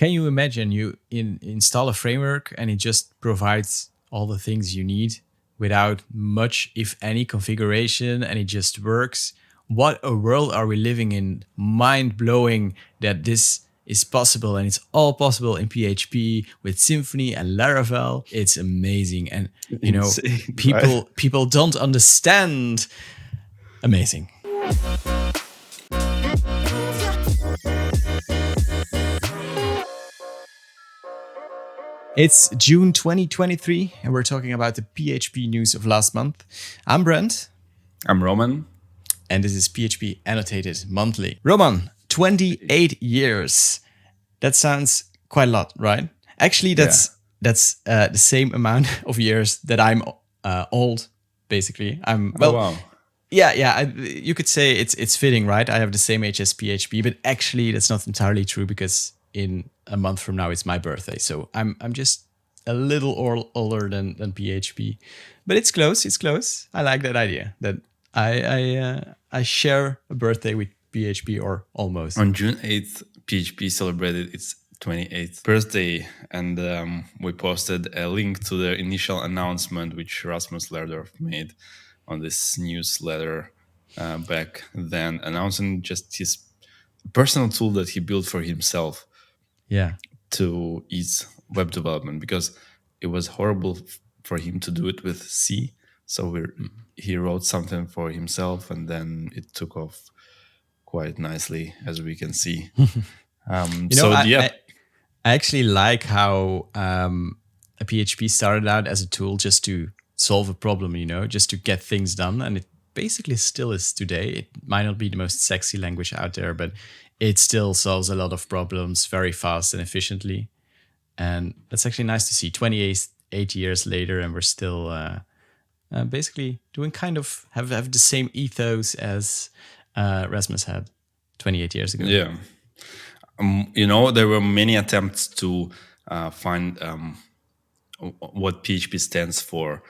Can you imagine you install a framework and it just provides all the things you need without much, if any, configuration, and it just works? What a world are we living in? Mind blowing that this is possible, and it's all possible in PHP with Symfony and Laravel. It's amazing, and Insane, people don't understand. Amazing. It's June 2023, and we're talking about the PHP news of last month. I'm Brent. I'm Roman. And this is PHP Annotated Monthly. Roman, 28 years. That sounds quite a lot, right? Actually, that's the same amount of years that I'm old, basically. Wow. Yeah. You could say it's fitting, right? I have the same age as PHP, but actually that's not entirely true because in a month from now it's my birthday, so I'm just a little older than PHP, but it's close. It's close. I like that idea that I share a birthday with PHP, or almost. On June 8th, PHP celebrated its 28th birthday, and we posted a link to the initial announcement which Rasmus Lerdorf made on this newsletter back then, announcing just his personal tool that he built for himself. Yeah. To ease web development, because it was horrible for him to do it with C. So he wrote something for himself, and then it took off quite nicely, as we can see. I actually like how a PHP started out as a tool just to solve a problem, just to get things done. And it basically still is today. It might not be the most sexy language out there, but it still solves a lot of problems very fast and efficiently. And that's actually nice to see 28 years later, and we're still basically doing kind of have the same ethos as Rasmus had 28 years ago. Yeah. There were many attempts to find what PHP stands for.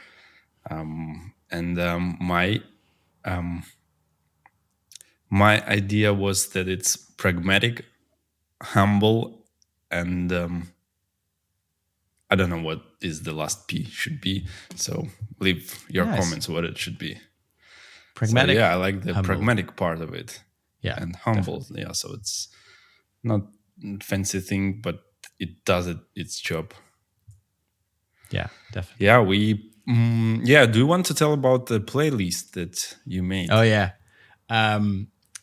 My idea was that it's pragmatic, humble, and I don't know what is the last P should be. So leave your comments what it should be. Pragmatic. So, I like the humble. pragmatic part of it. Yeah, and humble. Definitely. Yeah, so it's not a fancy thing, but it does its job. Yeah, definitely. Yeah, do you want to tell about the playlist that you made? Oh yeah.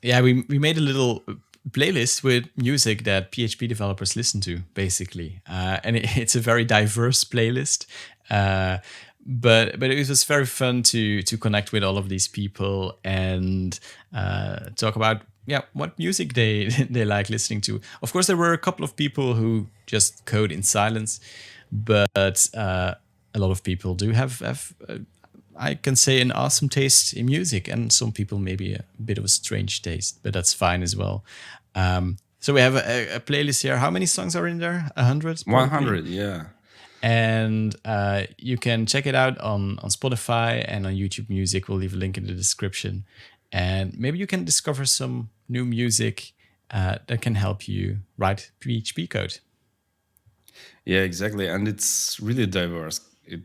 We made a little playlist with music that PHP developers listen to, basically, and it's a very diverse playlist. But it was very fun to connect with all of these people and talk about what music they like listening to. Of course, there were a couple of people who just code in silence, but a lot of people do have I can say, an awesome taste in music, and some people maybe a bit of a strange taste, but that's fine as well. So we have a playlist here. How many songs are in there? 100? 100, yeah. And you can check it out on Spotify and on YouTube Music. We'll leave a link in the description. And maybe you can discover some new music that can help you write PHP code. Yeah, exactly. And it's really diverse.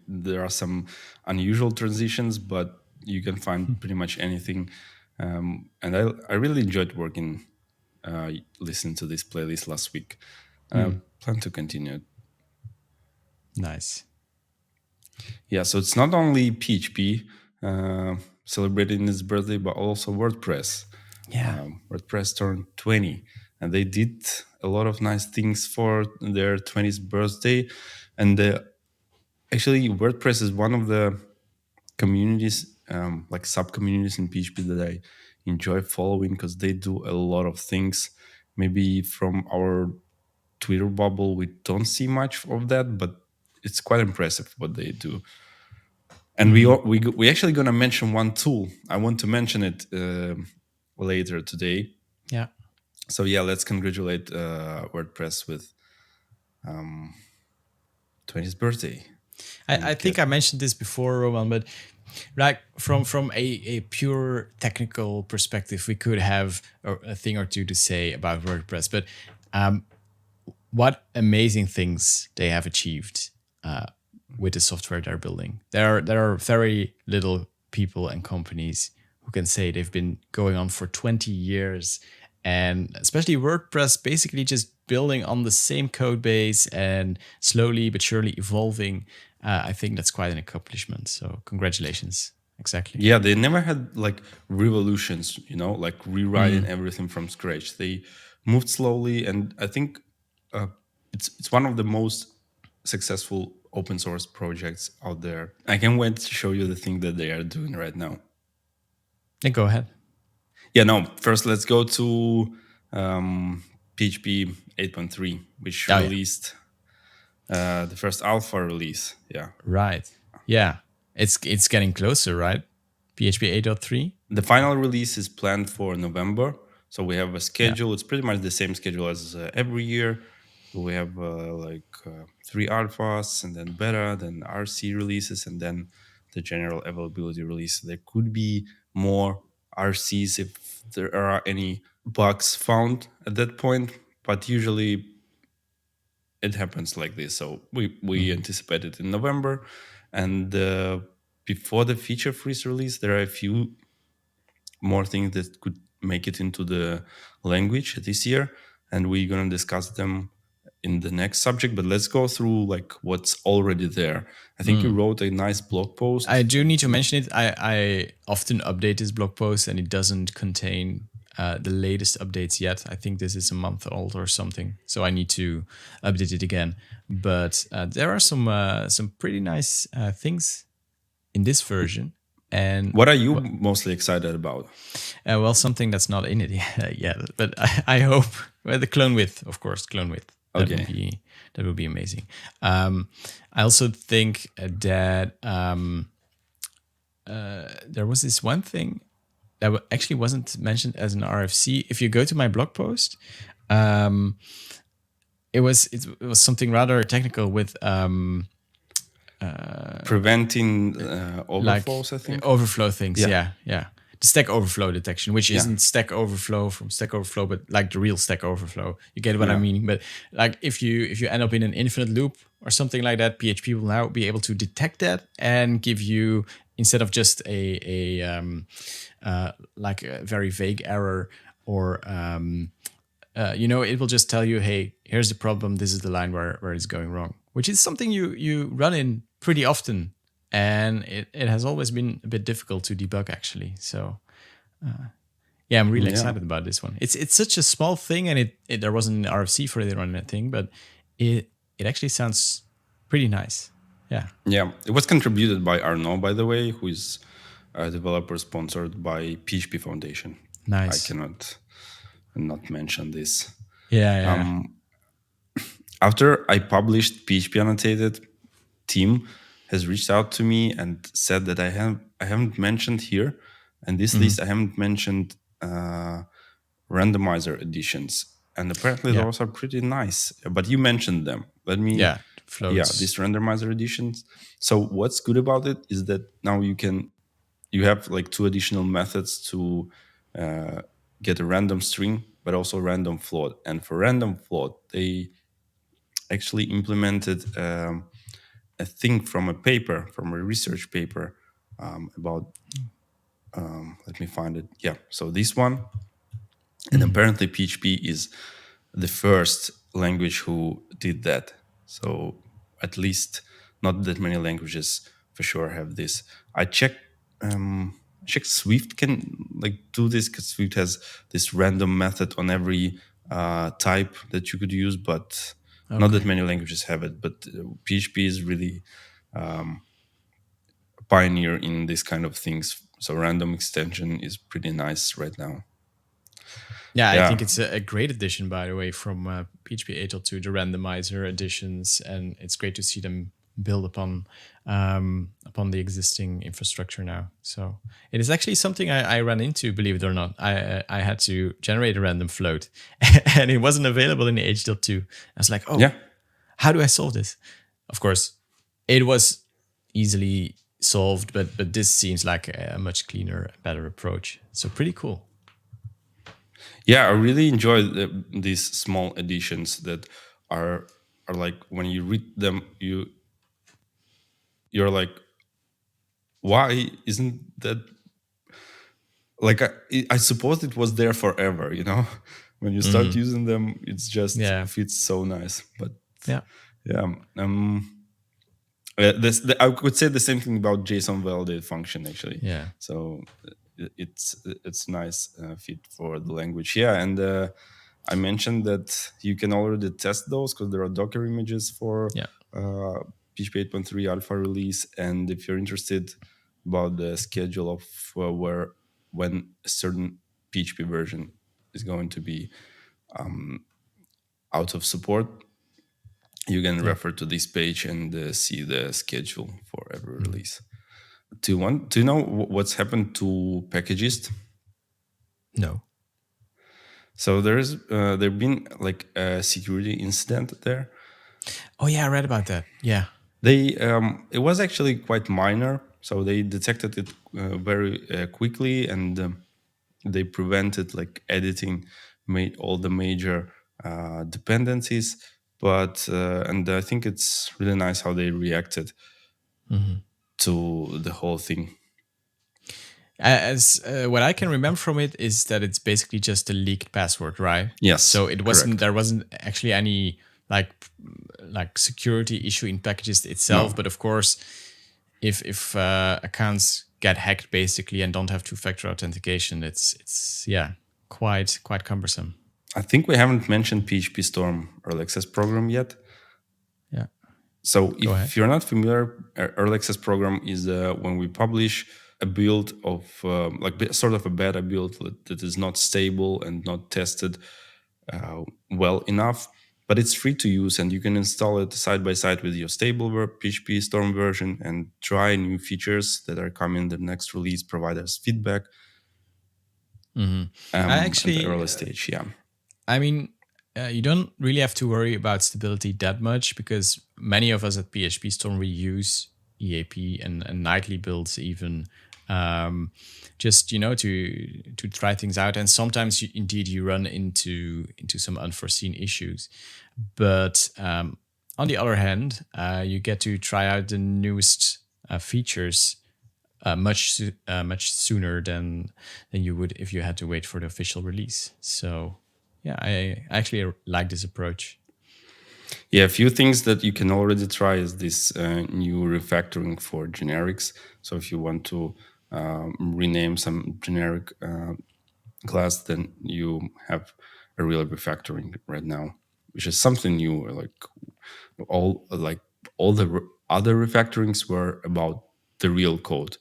There are some unusual transitions, but you can find pretty much anything. And I really enjoyed listening to this playlist last week. I plan to continue. Nice. Yeah, so it's not only PHP celebrating its birthday, but also WordPress. Yeah. WordPress turned 20, and they did a lot of nice things for their 20th birthday. And actually, WordPress is one of the communities, like sub-communities in PHP that I enjoy following, because they do a lot of things. Maybe from our Twitter bubble, we don't see much of that, but it's quite impressive what they do. And we actually going to mention one tool. I want to mention it later today. Yeah. So let's congratulate WordPress with 20th birthday. I think I mentioned this before, Roman, but like from a pure technical perspective, we could have a thing or two to say about WordPress. But what amazing things they have achieved with the software they're building. There are very little people and companies who can say they've been going on for 20 years, and especially WordPress basically just building on the same code base and slowly but surely evolving. I think that's quite an accomplishment. So congratulations. Exactly. Yeah, they never had like revolutions, like rewriting everything from scratch. They moved slowly, and I think uh, it's one of the most successful open source projects out there. I can't wait to show you the thing that they are doing right now. Yeah, go ahead. Yeah, no, first let's go to PHP 8.3, which released the first alpha release. Yeah. Right. Yeah. It's getting closer, right? PHP 8.3. The final release is planned for November. So we have a schedule. Yeah. It's pretty much the same schedule as every year. We have 3 alphas, and then beta, then RC releases, and then the general availability release. There could be more RCs if there are any bugs found at that point, but usually it happens like this. So we anticipate it in November, and before the feature freeze release, there are a few more things that could make it into the language this year, and we're going to discuss them in the next subject. But let's go through like what's already there. I think you wrote a nice blog post. I do need to mention it. I often update this blog post, and it doesn't contain the latest updates yet. I think this is a month old or something, so I need to update it again. But there are some pretty nice things in this version. And what are you mostly excited about? Well, something that's not in it yet, but I hope. Well, the clone width, of course, clone width. That would be amazing. I also think that there was this one thing that actually wasn't mentioned as an RFC. If you go to my blog post, it was something rather technical with preventing overflows, I think. Overflow things, yeah. The Stack Overflow detection, which isn't Stack Overflow from Stack Overflow, but like the real Stack Overflow. You get what I mean? But like if you end up in an infinite loop or something like that, PHP will now be able to detect that and give you, instead of just like a very vague error, or it will just tell you, hey, here's the problem. This is the line where it's going wrong, which is something you run in pretty often. And it has always been a bit difficult to debug, actually. So, I'm really excited about this one. It's such a small thing, and there wasn't an RFC for it or anything, but it actually sounds pretty nice. Yeah. Yeah. It was contributed by Arnaud, by the way, who is a developer sponsored by PHP Foundation. Nice. I cannot not mention this. Yeah. After I published PHP Annotated, team has reached out to me and said that I haven't mentioned here, and this list I haven't mentioned randomizer editions, and apparently those are pretty nice. But you mentioned them. Let me these randomizer editions. So what's good about it is that now you have like 2 additional methods to get a random string, but also random float. And for random float, they actually implemented a thing from a research paper about, let me find it. Yeah, so this one. And apparently PHP is the first language who did that. So at least not that many languages for sure have this. I checked Swift can like do this, because Swift has this random method on every type that you could use, but not that many languages have it. But PHP is really a pioneer in this kind of things. So random extension is pretty nice right now. Yeah, I think it's a great addition, by the way, from PHP 8.2, the randomizer additions, and it's great to see them build upon the existing infrastructure now. So it is actually something I ran into, believe it or not. I had to generate a random float, and it wasn't available in the 8.2. I was like, how do I solve this? Of course, it was easily solved, but this seems like a much cleaner, better approach. So pretty cool. Yeah, I really enjoy these small additions that are like, when you read them, you're like, why isn't that, like, I suppose it was there forever, when you start using them, it's just Yeah. fits so nice. But Yeah. yeah, I could say the same thing about JSON validate function, actually. Yeah. So it's nice fit for the language. Yeah, and I mentioned that you can already test those because there are Docker images for Yeah. PHP 8.3 alpha release. And if you're interested about the schedule of when a certain PHP version is going to be out of support, you can Yeah. refer to this page and see the schedule for every release. Do you know what's happened to Packagist? No. So there've been like a security incident there. Oh yeah, I read about that. Yeah. They it was actually quite minor, so they detected it very quickly, and they prevented like editing made all the major dependencies. But and I think it's really nice how they reacted to the whole thing. As what I can remember from it is that it's basically just a leaked password, right? Yes, So it wasn't. correct. There wasn't actually any like security issue in Packagist itself. No, But of course, if accounts get hacked basically and don't have two-factor authentication, it's yeah quite cumbersome. I think we haven't mentioned PhpStorm early access program yet. Yeah. So Go ahead. if you're not familiar, early access program is when we publish a build of sort of a beta build that is not stable and not tested well enough, but it's free to use, and you can install it side by side with your stable PhpStorm version and try new features that are coming in the next release, provide us feedback. I At the actually, early stage, yeah. I mean, you don't really have to worry about stability that much because many of us at PhpStorm we use EAP and nightly builds even, just to try things out. And sometimes indeed you run into some unforeseen issues, but on the other hand, you get to try out the newest features much sooner than you would if you had to wait for the official release. So yeah, I actually like this approach. Yeah, a few things that you can already try is this new refactoring for generics. So if you want to rename some generic class, then you have a real refactoring right now, which is something new. All the other refactorings were about the real code,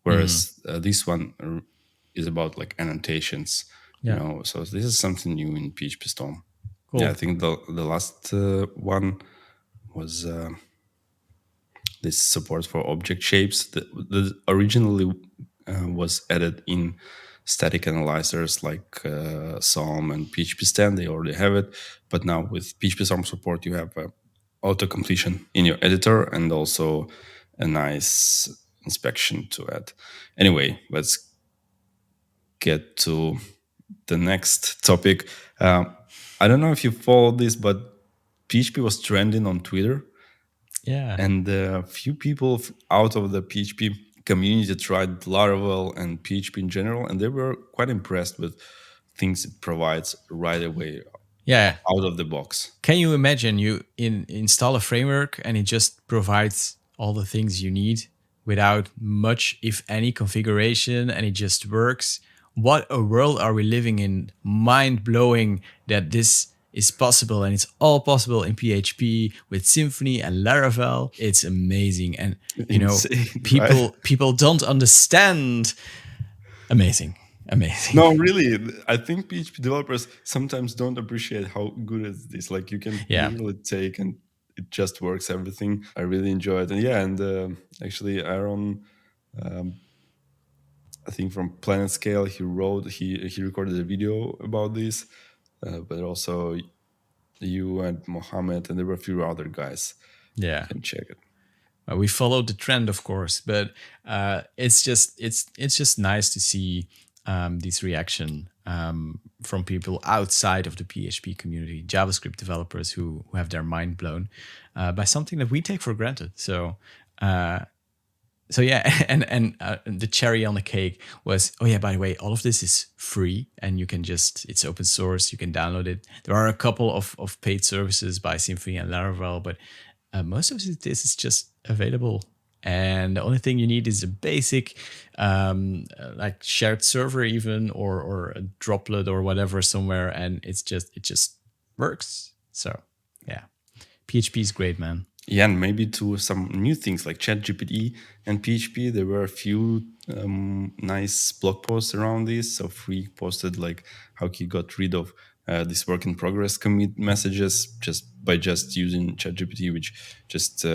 whereas this one is about like annotations. Yeah, So this is something new in PhpStorm. Yeah, I cool. think the last one was this support for object shapes that originally was added in static analyzers like SOM and PHPStan. They already have it, but now with PHPStorm support, you have auto completion in your editor and also a nice inspection to add. Anyway, let's get to the next topic. I don't know if you follow this, but PHP was trending on Twitter, Yeah. and a few people out of the PHP community tried Laravel and PHP in general, and they were quite impressed with things it provides right away Yeah. out of the box. Can you imagine you install a framework and it just provides all the things you need without much, if any, configuration and it just works? What a world are we living in? Mind blowing that this is possible, and it's all possible in PHP with Symfony and Laravel. It's amazing. And Insane, right? people don't understand. Amazing. Amazing. No, really, I think PHP developers sometimes don't appreciate how good is this. Like, you can Yeah. literally take and it just works everything. I really enjoy it, and yeah, and actually, Aaron, I think from Planet Scale, he recorded a video about this, but also you and Mohammed, and there were a few other guys. Yeah. You can check it. We followed the trend, of course, but it's just nice to see these reaction from people outside of the PHP community, JavaScript developers who have their mind blown by something that we take for granted. So yeah, and the cherry on the cake was, oh yeah, by the way, all of this is free and you can it's open source, you can download it. There are a couple of paid services by Symfony and Laravel, but most of this is just available. And the only thing you need is a basic like shared server even, or a droplet or whatever somewhere, and it just works. So yeah, PHP is great, man. Yeah, and maybe to some new things like ChatGPT and PHP, there were a few nice blog posts around this. So Free posted like how he got rid of this work in progress commit messages just by using ChatGPT, which just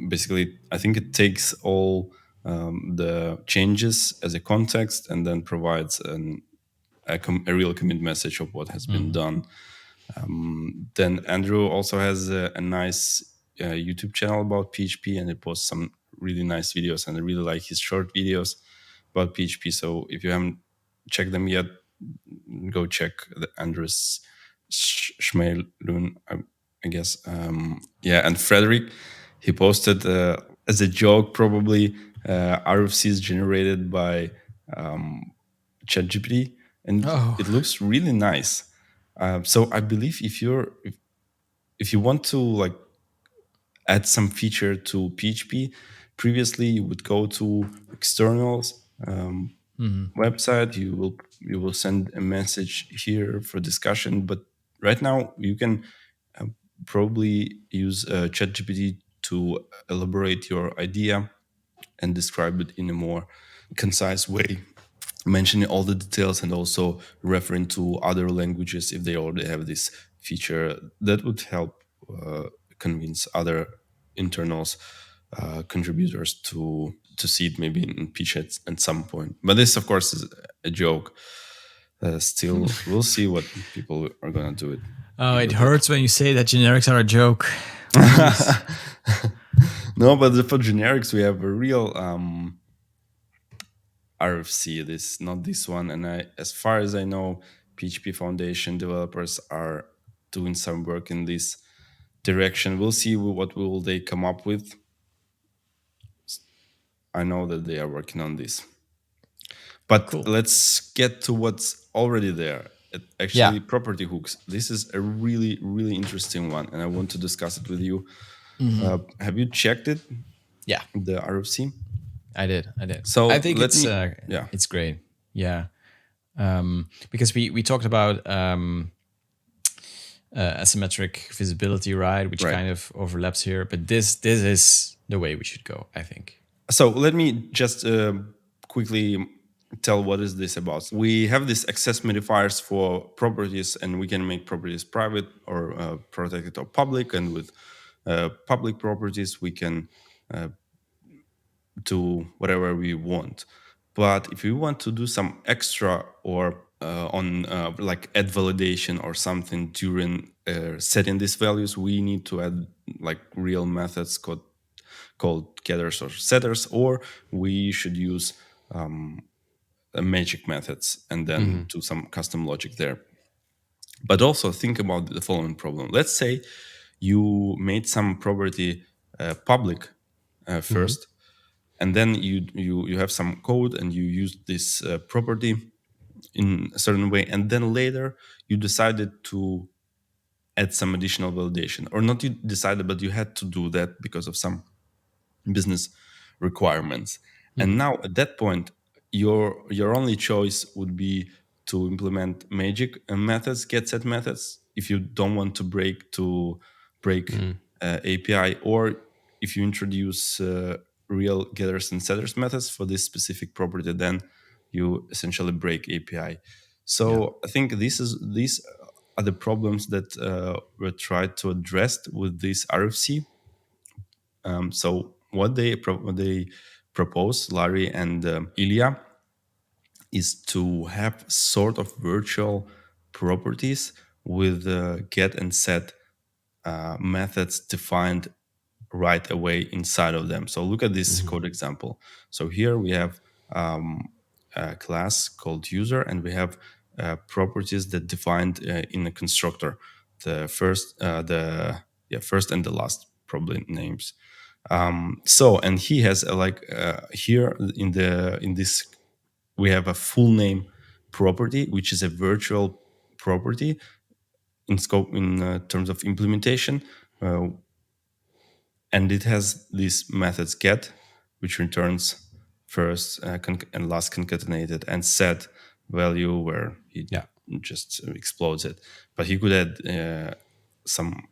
basically, I think it takes all the changes as a context and then provides a real commit message of what has been done. Then Andrew also has a nice YouTube channel about PHP, and he posts some really nice videos, and I really like his short videos about PHP. So if you haven't checked them yet, go check Andrew's Schmelun, I guess. Yeah, and Frederick, he posted as a joke probably RFCs generated by ChatGPT, and it looks really nice. So I believe if you want to like add some feature to PHP, previously you would go to externals website. You will send a message here for discussion. But right now you can probably use ChatGPT to elaborate your idea and describe it in a more concise way, mentioning all the details and also referring to other languages if they already have this feature. That would help convince other internals contributors to see it maybe in pitch at some point. But this, of course, is a joke. Still, we'll see what people are gonna do it. Oh, it hurts when you say that generics are a joke. No, but for generics, we have a real RFC. This not this one, and as far as I know, PHP Foundation developers are doing some work in this direction. We'll see what will they come up with. I know that they are working on this, but Cool. Let's get to what's already there. Actually, property hooks. This is a really, really interesting one, and I want to discuss it with you. Have you checked it? Yeah, the RFC. I did. So I think it's great. Yeah, because we talked about asymmetric visibility, right? Which kind of overlaps here, but this is the way we should go, I think. So let me just quickly tell what is this about. We have these access modifiers for properties, and we can make properties private or protected or public. And with public properties, we can do whatever we want. But if we want to do some extra or on like add validation or something during setting these values, we need to add like real methods called getters or setters, or we should use magic methods and then do some custom logic there. But also think about the following problem. Let's say you made some property public first, and then you have some code and you use this property in a certain way, and then later you decided to add some additional validation, or not you decided, but you had to do that because of some business requirements. And now at that point, your only choice would be to implement magic methods, get set methods, if you don't want to break API, or if you introduce real getters and setters methods for this specific property, then you essentially break API. So I think these are the problems that were tried to address with this RFC. So what they propose, Larry and Ilya, is to have sort of virtual properties with get and set methods defined right away inside of them. So look at this code example. So here we have class called user, and we have properties that defined in a constructor. The first and the last probably names. So, and he has here in this we have a full name property, which is a virtual property in scope in terms of implementation, uh, and it has these methods get, which returns first and last concatenated, and set value where it Yeah. just explodes it. But he could add some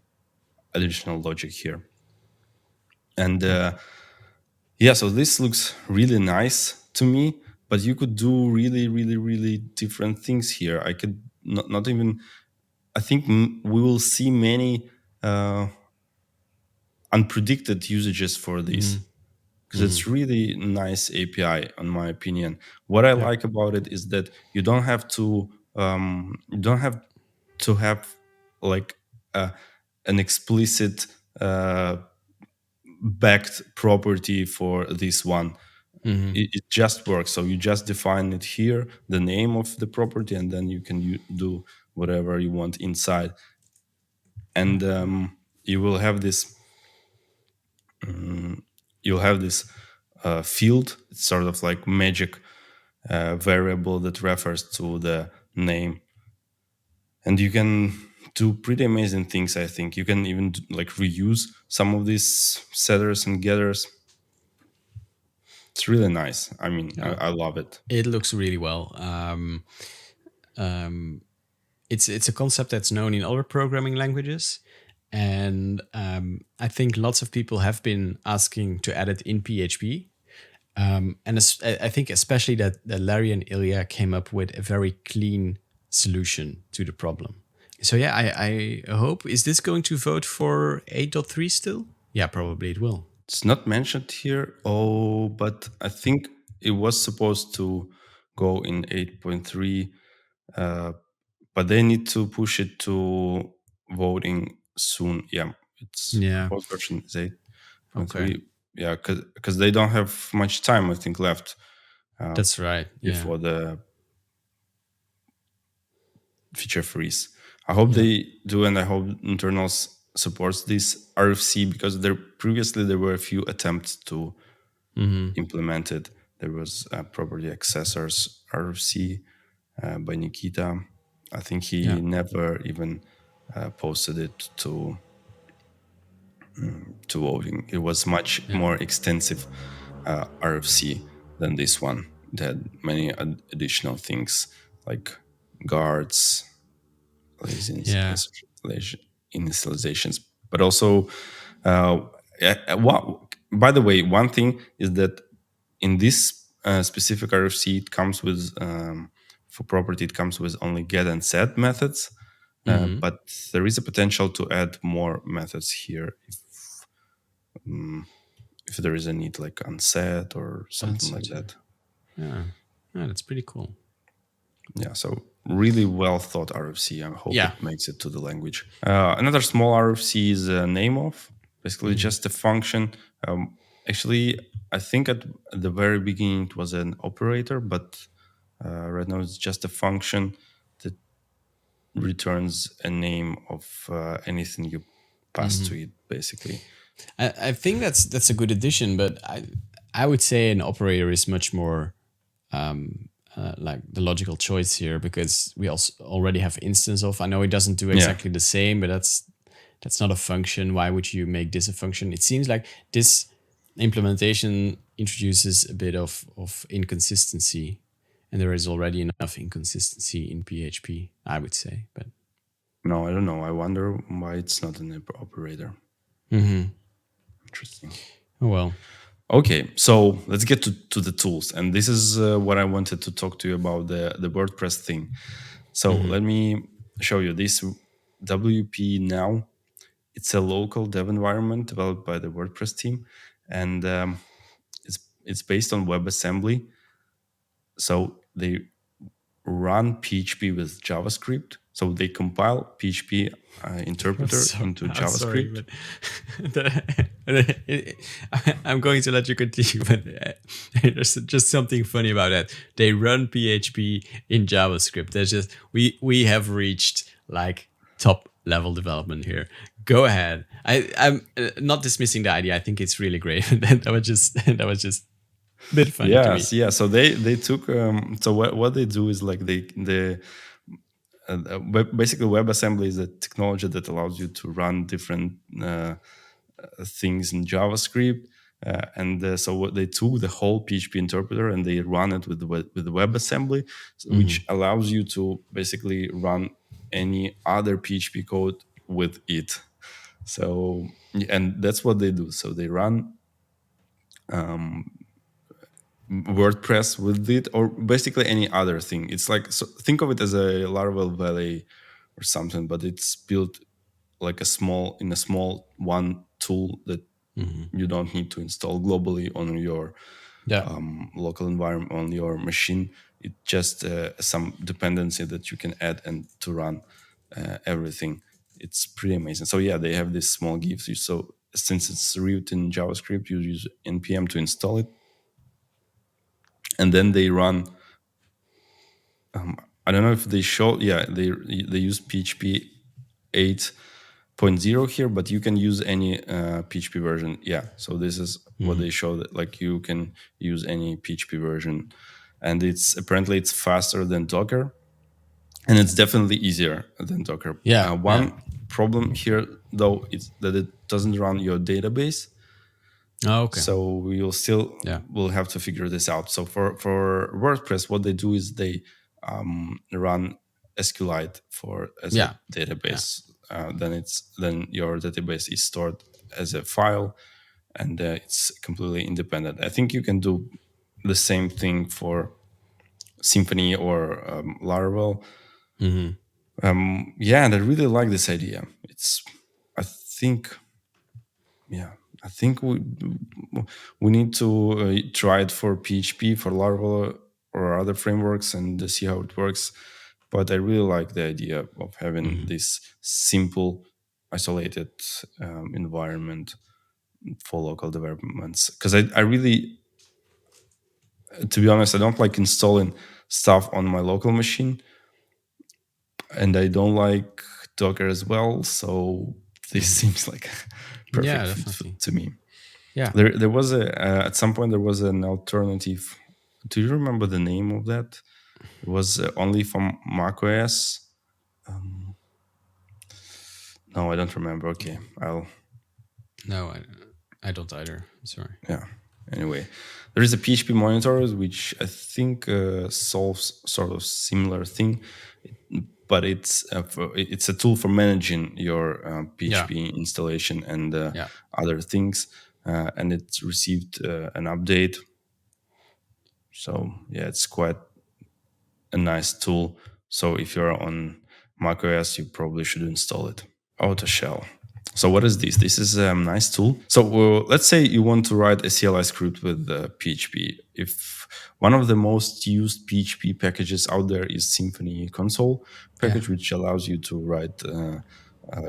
additional logic here. And yeah, so this looks really nice to me, but you could do really, really, really different things here. I could not even, I think we will see many unpredicted usages for this, because it's really nice API, in my opinion. What I Yeah. like about it is that you don't have to have like an explicit backed property for this one. It just works. So you just define it here, the name of the property, and then you can do whatever you want inside. And you will have this. You'll have this field. It's sort of like magic variable that refers to the name, and you can do pretty amazing things. I think you can even like reuse some of these setters and getters. It's really nice. I mean, Yeah. I love it. It looks really well. It's a concept that's known in other programming languages, and I think lots of people have been asking to add it in PHP. I think especially that Larry and Ilya came up with a very clean solution to the problem. So yeah, I hope, is this going to vote for 8.3 still? Yeah, probably it will. It's not mentioned here. Oh, but I think it was supposed to go in 8.3, but they need to push it to voting soon. Yeah, it's Yeah. proposed version is Okay. 8.3. Yeah, because they don't have much time, I think, left That's right. Yeah. before the feature freeze. I hope Yeah. they do, and I hope internals supports this RFC, because there were a few attempts to implement it. There was property accessors RFC by Nikita. I think Yeah. he never even posted it to voting. It was much Yeah. more extensive RFC than this one. It had many additional things like guards, Yeah. initializations, but also, uh, by the way, one thing is that in this specific RFC, it comes with for property, it comes with only get and set methods, but there is a potential to add more methods here if there is a need, like unset or something That's like it. that. Yeah. Yeah, that's pretty cool. Yeah, so really well thought RFC. I hope Yeah. it makes it to the language. Another small RFC is NameOf, basically just a function. Actually, I think at the very beginning it was an operator, but right now it's just a function that returns a name of anything you pass to it, basically. I think that's a good addition, but I would say an operator is much more like the logical choice here, because we also already have instance of. I know it doesn't do exactly the same, but that's not a function. Why would you make this a function? It seems like this implementation introduces a bit of inconsistency, and there is already enough inconsistency in PHP, I would say. But No, I don't know. I wonder why it's not an operator. Interesting. oh well. Okay, so let's get to the tools. And this is what I wanted to talk to you about, the WordPress thing. So let me show you this WP Now. It's a local dev environment developed by the WordPress team. And it's based on WebAssembly. So they run PHP with JavaScript. So they compile PHP interpreter into I'm sorry, JavaScript. but I'm going to let you continue. But there's just something funny about that. They run PHP in JavaScript. There's just we have reached like top level development here. Go ahead. I'm not dismissing the idea. I think it's really great. that was just a bit funny to me. Yes, yeah. So they took so what they do is like they basically WebAssembly is a technology that allows you to run different things in JavaScript. So what they took the whole PHP interpreter and they run it with the WebAssembly, which allows you to basically run any other PHP code with it. So, and that's what they do. So they run WordPress with it, or basically any other thing. It's like, so think of it as a Laravel Valley or something, but it's built like a small one tool that you don't need to install globally on your local environment, on your machine. It's just some dependency that you can add and to run everything. It's pretty amazing. So yeah, they have this small GIF. So since it's written in JavaScript, you use npm to install it, and then they run. I don't know if they show. Yeah, they use PHP 8.0 here, but you can use any PHP version. Yeah, so this is what they show, that like you can use any PHP version, and it's apparently it's faster than Docker, and it's definitely easier than Docker. One problem here though is that it doesn't run your database. Oh, okay. So we'll still will have to figure this out. So for WordPress, what they do is they run SQLite as a database. Then your database is stored as a file, and it's completely independent. I think you can do the same thing for Symfony or Laravel. And I really like this idea. I think we need to try it for PHP, for Laravel, or other frameworks, and see how it works. But I really like the idea of having this simple, isolated environment for local developments. Because I really, to be honest, I don't like installing stuff on my local machine, and I don't like Docker as well. So this seems like perfect fit to me. Yeah. There was at some point there was an alternative. Do you remember the name of that? It was only from macOS. No, I don't remember. Okay, No, I don't either. Sorry. Yeah. Anyway, there is a PHP monitor which I think solves sort of similar thing, but it's a tool for managing your PHP installation and other things, and it received an update. So yeah, it's quite a nice tool. So if you're on macOS, you probably should install it. AutoShell. So what is this? This is a nice tool. So let's say you want to write a CLI script with PHP. If one of the most used PHP packages out there is Symfony console package, which allows you to write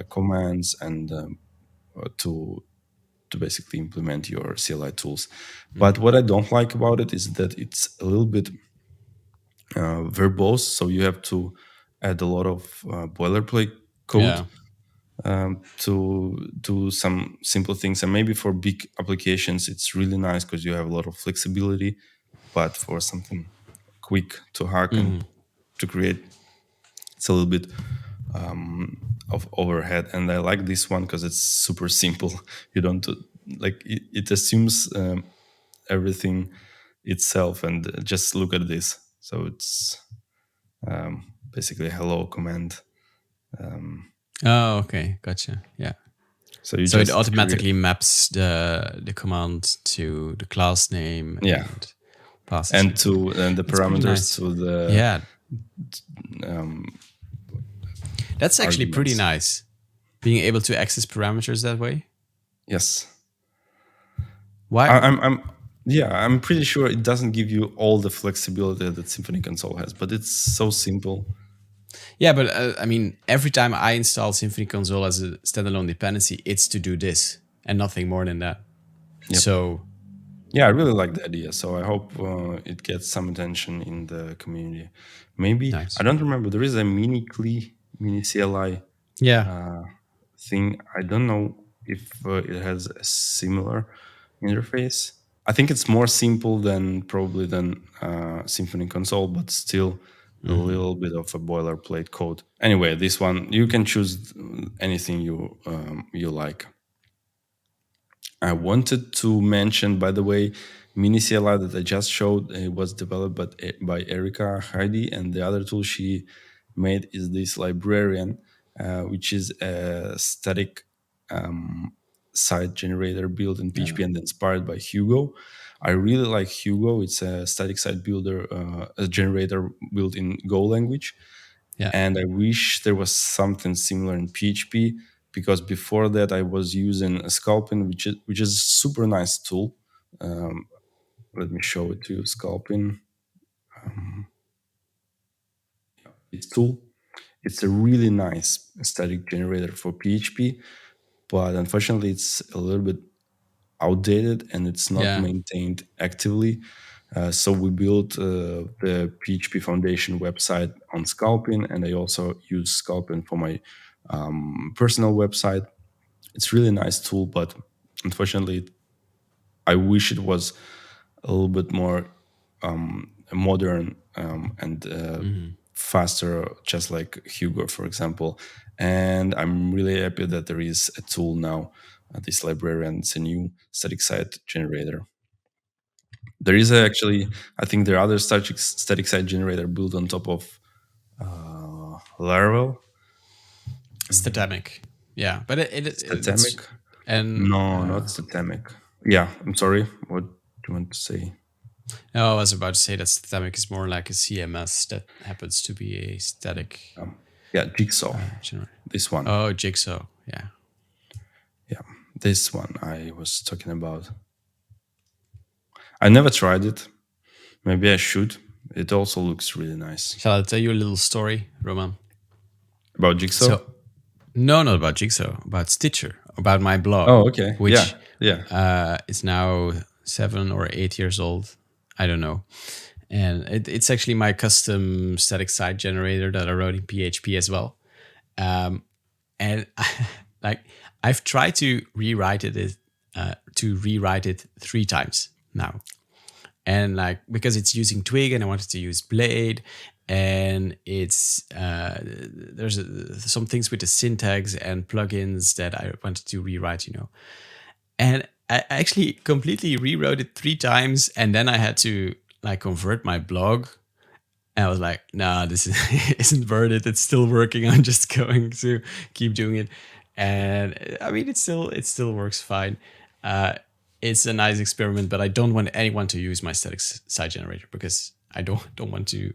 commands and to basically implement your CLI tools. But what I don't like about it is that it's a little bit verbose. So you have to add a lot of boilerplate code to do some simple things. And maybe for big applications, it's really nice because you have a lot of flexibility. But for something quick to hack and to create, it's a little bit of overhead. And I like this one because it's super simple. You don't like it assumes everything itself, and just look at this. So it's basically a hello command. Oh, okay, gotcha. Yeah. So it automatically maps the command to the class name. And passes and the parameters to the that's actually pretty nice, being able to access parameters that way. Yes. Why? I'm pretty sure it doesn't give you all the flexibility that Symfony console has, but it's so simple. Yeah, but I mean, every time I install Symfony Console as a standalone dependency, it's to do this and nothing more than that. Yep. So Yeah, I really like the idea. So I hope it gets some attention in the community. Maybe I nice. don't remember. There is a mini CLI Yeah. thing. I don't know if it has a similar interface. I think it's more simple than probably than Symfony Console, but still a little bit of a boilerplate code. Anyway, this one you can choose anything you like. I wanted to mention, by the way, Mini CLI that I just showed. It was developed by Erika Heidi, and the other tool she made is this librarian, which is a static site generator built in PHP and inspired by Hugo. I really like Hugo. It's a static site builder, a generator built in Go language, Yeah. and I wish there was something similar in PHP because before that I was using Sculpin, which is a super nice tool. Um, Let me show it to you. Sculpin, it's tool. It's a really nice static generator for PHP, but unfortunately it's a little bit outdated and it's not Yeah. maintained actively. So we built the PHP Foundation website on Sculpin, and I also use Sculpin for my personal website. It's really nice tool, but unfortunately, I wish it was a little bit more modern and faster, just like Hugo, for example. And I'm really happy that there is a tool now, this librarian. It's a new static site generator. There is actually, I think there are other static site generator built on top of Laravel. Statamic. Yeah, but it's Statamic? and No, not Statamic. Yeah, I'm sorry. What do you want to say? no, I was about to say that Statamic is more like a CMS that happens to be a static Yeah, Jigsaw. generator. This one. Oh, Jigsaw. Yeah. Yeah, this one I was talking about. I never tried it. Maybe I should. It also looks really nice. Shall I tell you a little story, Roman? About Jigsaw? So, no, not about Jigsaw, about Stitcher, about my blog, Oh, okay. which Yeah. is now 7 or 8 years old. I don't know. And it's actually my custom static site generator that I wrote in PHP as well. And like I've tried to rewrite it 3 times now. And like because it's using Twig and I wanted to use Blade, and it's there's some things with the syntax and plugins that I wanted to rewrite, and I actually completely rewrote it 3 times, and then I had to like convert my blog. And I was like, nah, this isn't worth it. It's still working. I'm just going to keep doing it. And I mean, it still works fine. It's a nice experiment, but I don't want anyone to use my static site generator because I don't want to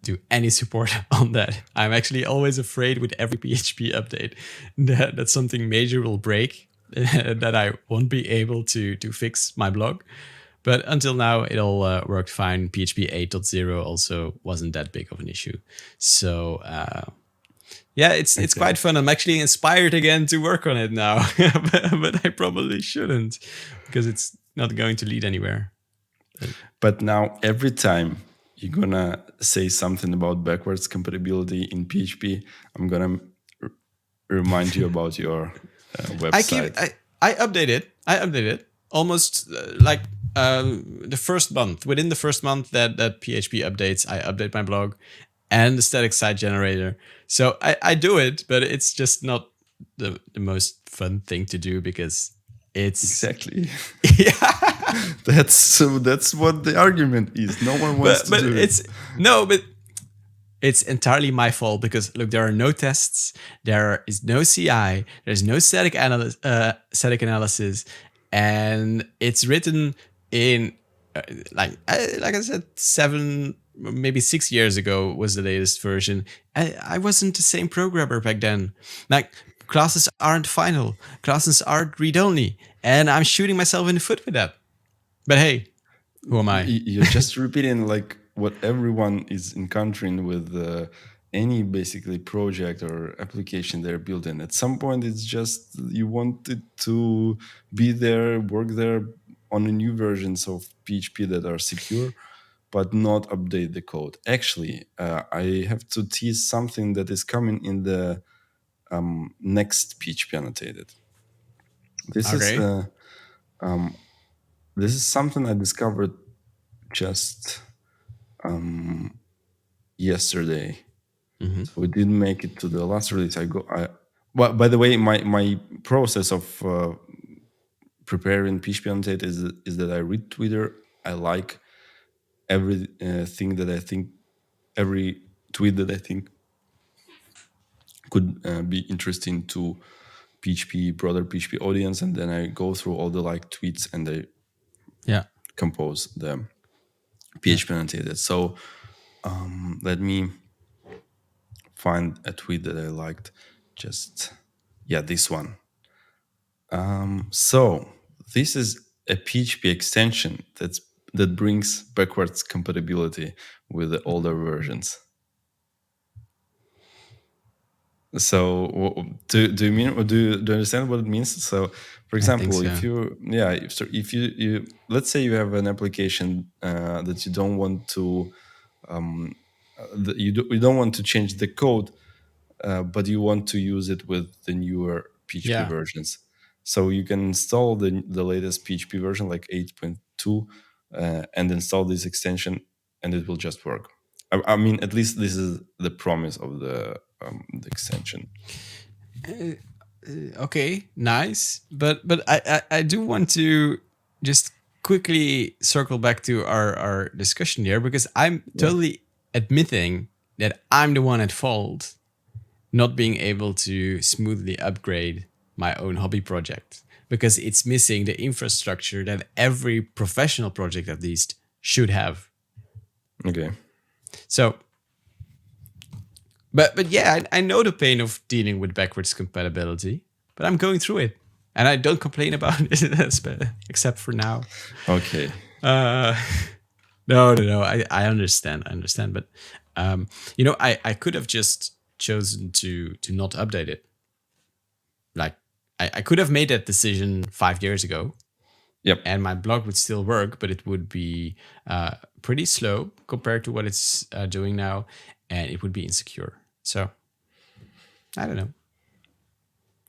do any support on that. I'm actually always afraid with every PHP update that something major will break, that I won't be able to fix my blog. But until now, it all worked fine. PHP 8.0 also wasn't that big of an issue. So yeah, it's quite fun. I'm actually inspired again to work on it now, but I probably shouldn't because it's not going to lead anywhere. But now every time you're gonna say something about backwards compatibility in PHP, I'm gonna remind you about your website. I update it. I update it almost like the first month. Within the first month that PHP updates, I update my blog and the static site generator. So I do it, but it's just not the most fun thing to do because it's exactly. Yeah. That's what the argument is. No one wants to do it. But it's entirely my fault because look, there are no tests, there is no CI, there's no static analysis, and it's written in like I said, 7, maybe 6 years ago was the latest version. I wasn't the same programmer back then. Like classes aren't final, classes aren't read-only, and I'm shooting myself in the foot with that. But hey, who am I? You're just repeating like what everyone is encountering with any basically project or application they're building. At some point, it's just you want it to be there, work there on the new versions of PHP that are secure, but not update the code. Actually, I have to tease something that is coming in the next PHP Annotated. This is Okay. this is something I discovered just yesterday. So we didn't make it to the last release. Well, by the way, my process of preparing PHP Annotated is that I read Twitter. I like every thing that I think, every tweet that I think could be interesting to PHP, broader PHP audience, and then I go through all the like tweets and I Yeah. compose the PHP Annotated. So let me find a tweet that I liked. Just this one. So this is a PHP extension that brings backwards compatibility with the older versions. So do you mean, or do you understand what it means? So, for I think example, if so. you if you let's say you have an application that you don't want to you don't want to change the code, but you want to use it with the newer PHP Yeah. versions. So you can install the latest PHP version, like 8.2, and install this extension, and it will just work. I mean, at least this is the promise of the extension. Okay, nice. But I do want to just quickly circle back to our discussion here, because I'm Yeah. totally admitting that I'm the one at fault not being able to smoothly upgrade my own hobby project, because it's missing the infrastructure that every professional project at least should have. Okay. So, but yeah, I know the pain of dealing with backwards compatibility, but I'm going through it, and I don't complain about it, except for now. Okay. No. I understand. But I could have just chosen to not update it. Like, I could have made that decision 5 years ago, Yep. and my blog would still work, but it would be pretty slow compared to what it's doing now, and it would be insecure. So, I don't know.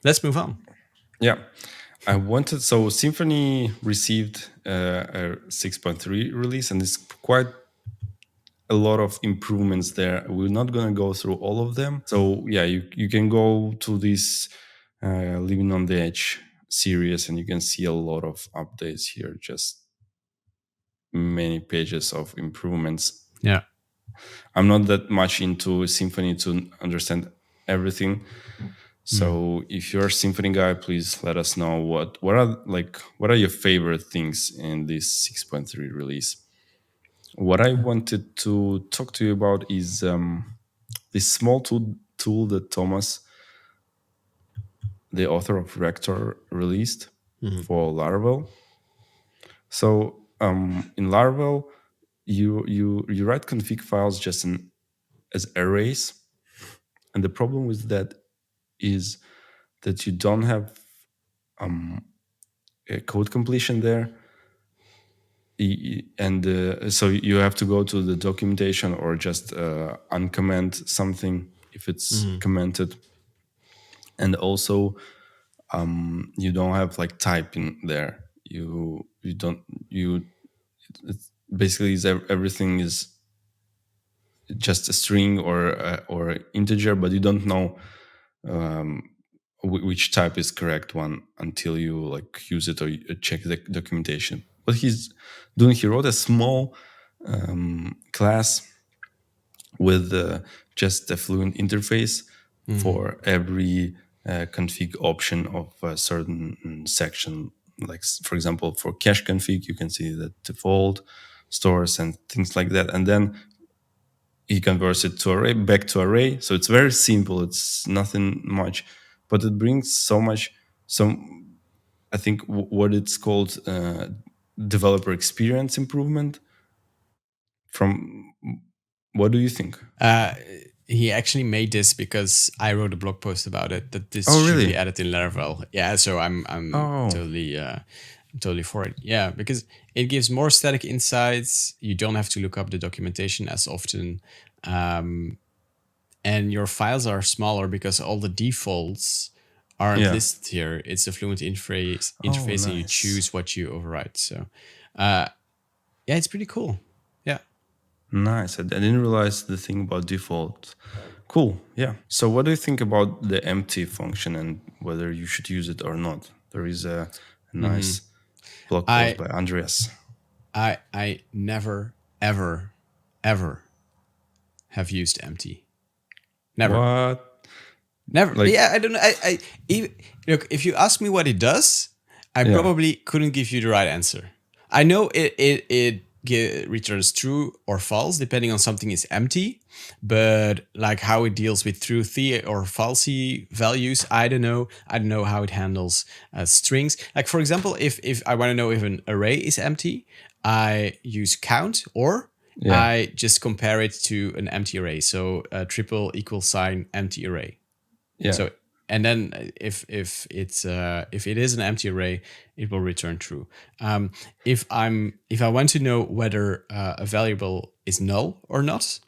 Let's move on. Yeah. So Symfony received a 6.3 release, and it's quite a lot of improvements there. We're not going to go through all of them. So yeah, you can go to this Living on the Edge series, and you can see a lot of updates here. Just many pages of improvements. Yeah. I'm not that much into Symfony to understand everything. So if you're a Symfony guy, please let us know what are your favorite things in this 6.3 release. What I wanted to talk to you about is this small tool that Thomas, the author of Rector, released for Laravel. So in Laravel, you write config files just as arrays, and the problem with that is that you don't have a code completion there. And so you have to go to the documentation or just uncomment something if it's commented. And also you don't have like typing there. It's basically everything is just a string or integer, but you don't know which type is correct one until you like use it or you check the documentation. What he's doing, he wrote a small class with just a Fluent interface for every config option of a certain section. Like, for example, for cache config, you can see the default, stores, and things like that. And then he converts it to array, back to array. So it's very simple. It's nothing much, but it brings so much. I think what it's called developer experience improvement. From what do you think? he actually made this because I wrote a blog post about it, that this Oh, should really? be added in Laravel. Yeah, so I'm Oh, totally for it. Yeah, because it gives more static insights. You don't have to look up the documentation as often. And your files are smaller because all the defaults aren't yeah. listed here. It's a fluent Oh, interface and you nice. choose what you overwrite. So, yeah, it's pretty cool. Yeah. Nice. I didn't realize the thing about default. Cool. Yeah. So, what do you think about the empty function and whether you should use it or not? There is a nice blog post I by Andreas. I never ever ever have used empty. Never. What? Never. Like, Yeah, I don't know. Look, if you ask me what it does, I yeah, probably couldn't give you the right answer. I know it returns true or false depending on something is empty, but like how it deals with truthy or falsy values, I don't know. I don't know how it handles strings. Like for example, if I want to know if an array is empty, I use count, or yeah, I just compare it to an empty array. So triple equal sign empty array. yeah, So and then if it is an empty array, it will return true. If I want to know whether a variable is null or not,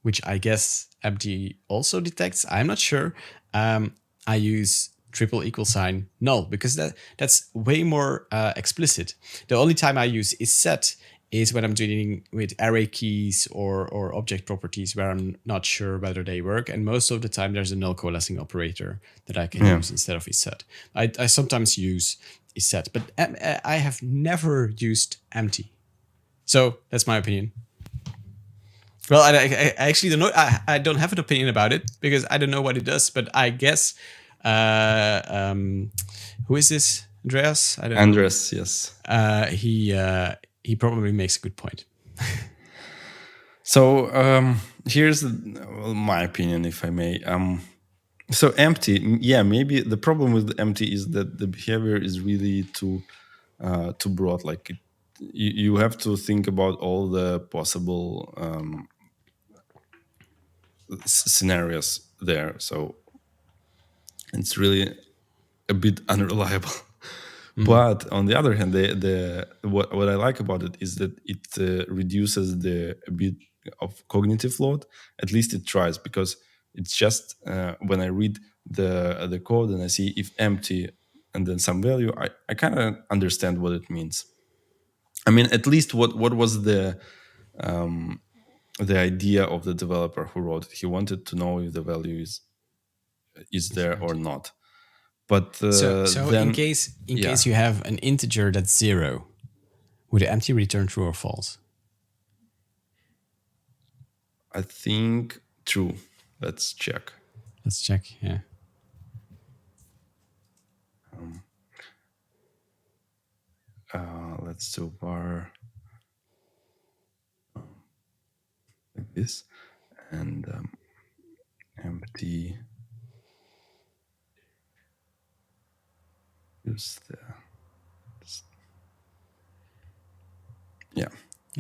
which I guess empty also detects, I'm not sure. I use triple equal sign null because that's way more explicit. The only time I use is set is when I'm dealing with array keys or object properties where I'm not sure whether they work. And most of the time, there's a null coalescing operator that I can yeah. use instead of isset. I sometimes use isset, but I have never used empty. So that's my opinion. Well, I actually don't know. I don't have an opinion about it because I don't know what it does. But I guess, who is this? Andreas? I don't know. Andreas, yes. He probably makes a good point. So, here's my opinion, if I may. So empty, yeah, maybe the problem with empty is that the behavior is really too broad. Like you have to think about all the possible scenarios there. So it's really a bit unreliable. But on the other hand, the what I like about it is that it reduces the a bit of cognitive load. At least it tries, because it's just when I read the code and I see if empty and then some value, I kind of understand what it means. I mean, at least what was the idea of the developer who wrote it? He wanted to know if the value is It's there or empty. not. But So in then, case yeah, you have an integer that's 0, would the empty return true or false? I think true. Let's check. Let's check. Yeah. Let's do var like this, and empty. Use the yeah.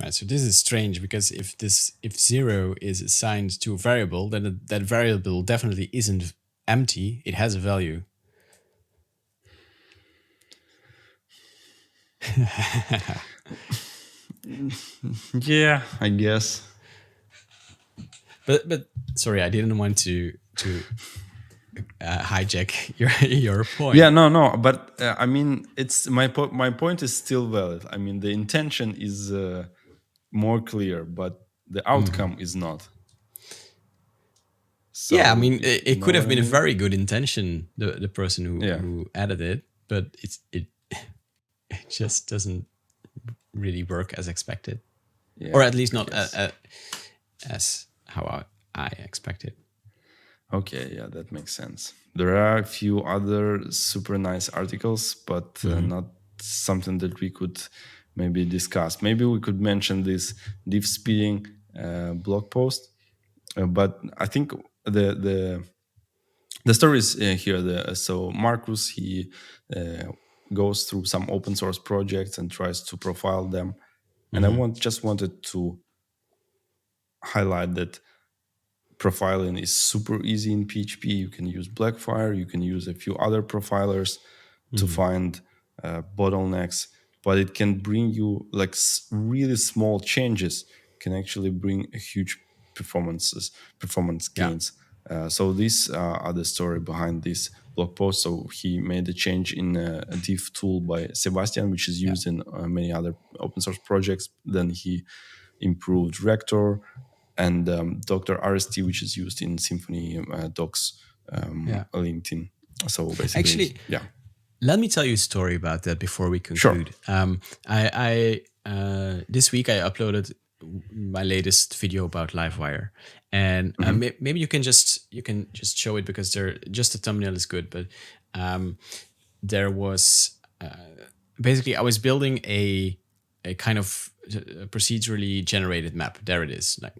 Right, so this is strange because if 0 is assigned to a variable, then that variable definitely isn't empty. It has a value. Yeah, I guess. But sorry, I didn't want to hijack your point. Yeah, no. But I mean, it's my my point is still valid. I mean, the intention is more clear, but the outcome is not. Yeah, I So mean, you it know could what have I been a mean? very good intention, the person Yeah. who added it, but it just doesn't really work as expected, Yeah. or at least I not guess. as how I expected. Okay, yeah, that makes sense. There are a few other super nice articles, but not something that we could maybe discuss. Maybe we could mention this div speeding blog post, but I think the story is here. So Marcus, he goes through some open source projects and tries to profile them, and I just wanted to highlight that profiling is super easy in PHP. You can use Blackfire, you can use a few other profilers to find bottlenecks, but it can bring you like really small changes can actually bring a huge performance gains. So these are the story behind this blog post. So he made a change in a div tool by Sebastian, which is used in many other open source projects. Then he improved Rector and Dr. RST, which is used in Symfony docs, LinkedIn. So basically, Actually, let me tell you a story about that before we conclude. Sure. I this week I uploaded my latest video about Livewire, and maybe you can just show it because just the thumbnail is good. But there was basically I was building a kind of procedurally generated map. There it is, like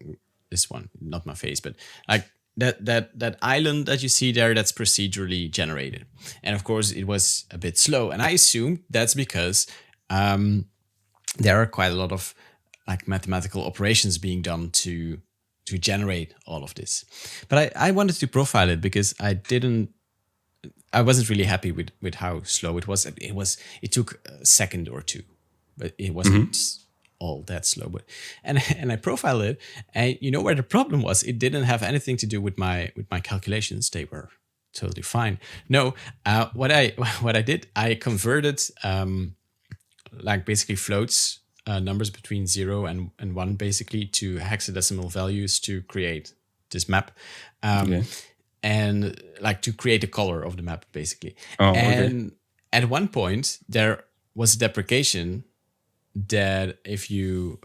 this one, not my face, but like that island that you see there, that's procedurally generated. And of course it was a bit slow, and I assume that's because there are quite a lot of like mathematical operations being done to generate all of this. But I wanted to profile it because I wasn't really happy with how slow it was. It took a second or two, but it wasn't all that slow. But and I profiled it, and you know where the problem was? It didn't have anything to do with my calculations. They were totally fine. No, what I did, I converted like basically floats, numbers between 0 and 1 basically, to hexadecimal values to create this map. And like to create the color of the map basically. And at one point there was a deprecation that if you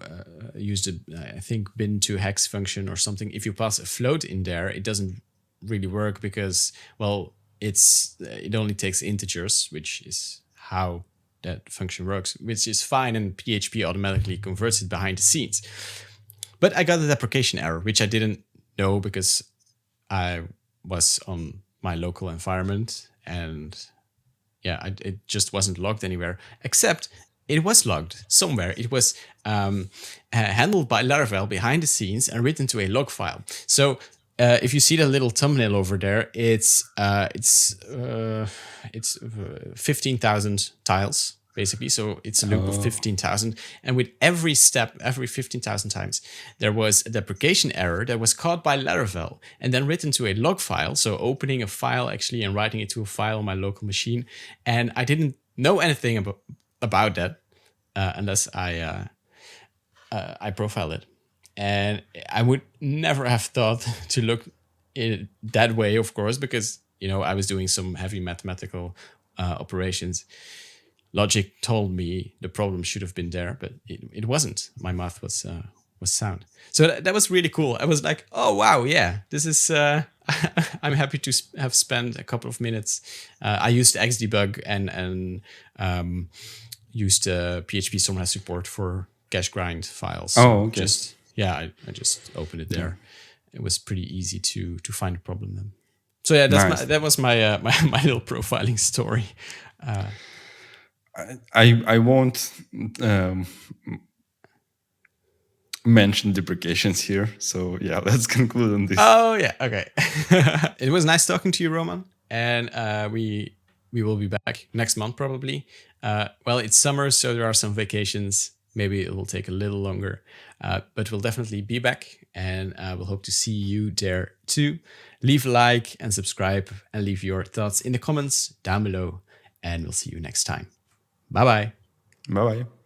use the I think bin to hex function or something, if you pass a float in there, it doesn't really work because, well, it only takes integers, which is how that function works, which is fine, and PHP automatically converts it behind the scenes. But I got a deprecation error, which I didn't know because I was on my local environment, and it just wasn't logged anywhere, except it was logged somewhere. It was handled by Laravel behind the scenes and written to a log file. So if you see the little thumbnail over there, it's 15,000 tiles basically. So it's a loop of 15,000, and with every step, every 15,000 times, there was a deprecation error that was caught by Laravel and then written to a log file. So opening a file actually and writing it to a file on my local machine, and I didn't know anything about that unless I profiled it. And I would never have thought to look it that way, of course, because I was doing some heavy mathematical operations. Logic told me the problem should have been there, but it wasn't. My math was sound. So that was really cool. I was like, oh wow, yeah, this is. I'm happy to have spent a couple of minutes. I used Xdebug and used PhpStorm has support for cache grind files. Oh, okay. I just opened it there. It was pretty easy to find a problem then. So yeah, that was my my little profiling story. I won't mention deprecations here. So yeah, let's conclude on this. Oh yeah, okay. It was nice talking to you, Roman, and we will be back next month probably. Well, it's summer, so there are some vacations. Maybe it will take a little longer, but we'll definitely be back, and we'll hope to see you there too. Leave a like and subscribe, and leave your thoughts in the comments down below, and we'll see you next time. Bye-bye. Bye-bye.